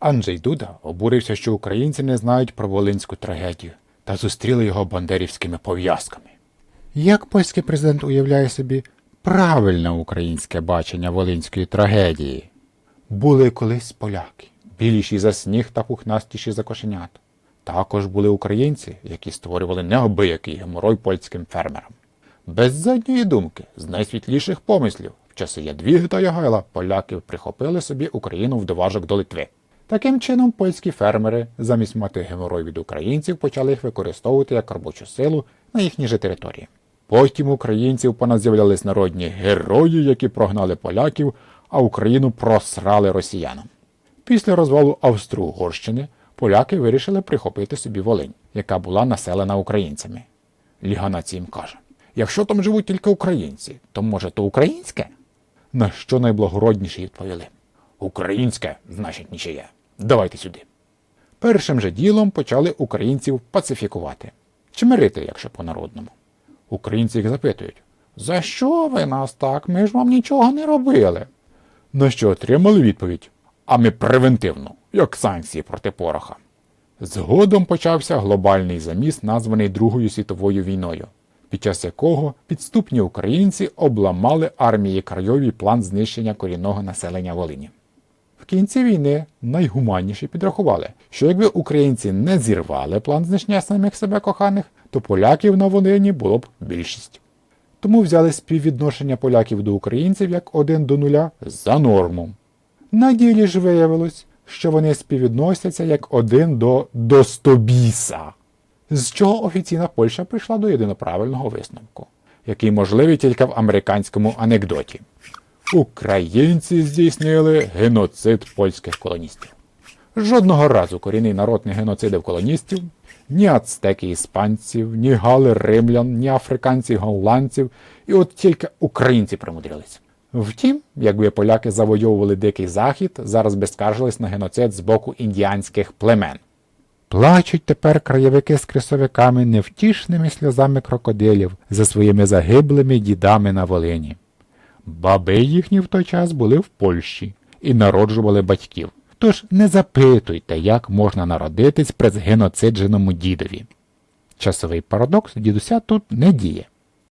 Анджей Дуда обурився, що українці не знають про волинську трагедію та зустріли його бандерівськими пов'язками. Як польський президент уявляє собі правильне українське бачення волинської трагедії? Були колись поляки, біліші за сніг та пухнастіші за кошенят. Також були українці, які створювали неабиякий геморой польським фермерам. Без задньої думки, з найсвітліших помислів, в часи Ядвіги та Ягайла поляки прихопили собі Україну в доважок до Литви. Таким чином, польські фермери, замість мати геморой від українців, почали їх використовувати як робочу силу на їхній же території. Потім українців поназ'являлись народні герої, які прогнали поляків, а Україну просрали росіянам. Після розвалу Австро-Угорщини поляки вирішили прихопити собі Волинь, яка була населена українцями. Ліга націй їм каже: якщо там живуть тільки українці, то може то українське? На що найблагородніші відповіли: українське, значить нічиє. Давайте сюди. Першим же ділом почали українців пацифікувати. Чи мирити, якщо по-народному. Українці їх запитують: за що ви нас так? Ми ж вам нічого не робили. На що отримали відповідь: а ми превентивно, як санкції проти пороха. Згодом почався глобальний заміс, названий Другою світовою війною, під час якого підступні українці обламали армії Краєві план знищення корінного населення Волині. В кінці війни найгуманніші підрахували, що якби українці не зірвали план знищення самих себе коханих, то поляків на Волині було б більшість. Тому взяли співвідношення поляків до українців як 1 до 0 за норму. На ділі ж виявилось, що вони співвідносяться як 1 до 100 біса. З чого офіційна Польща прийшла до єдиноправильного висновку, який можливий тільки в американському анекдоті. Українці здійснили геноцид польських колоністів. Жодного разу корінний народ не геноцидив колоністів, ні ацтеки іспанців, ні гали римлян, ні африканці голландців, і от тільки українці примудрились. Втім, якби поляки завойовували Дикий Захід, зараз би скаржились на геноцид з боку індіанських племен. Плачуть тепер краєвики з крисовиками невтішними сльозами крокодилів за своїми загиблими дідами на Волині. Баби їхні в той час були в Польщі і народжували батьків. Тож не запитуйте, як можна народитись при згеноцидженому дідові. Часовий парадокс дідуся тут не діє.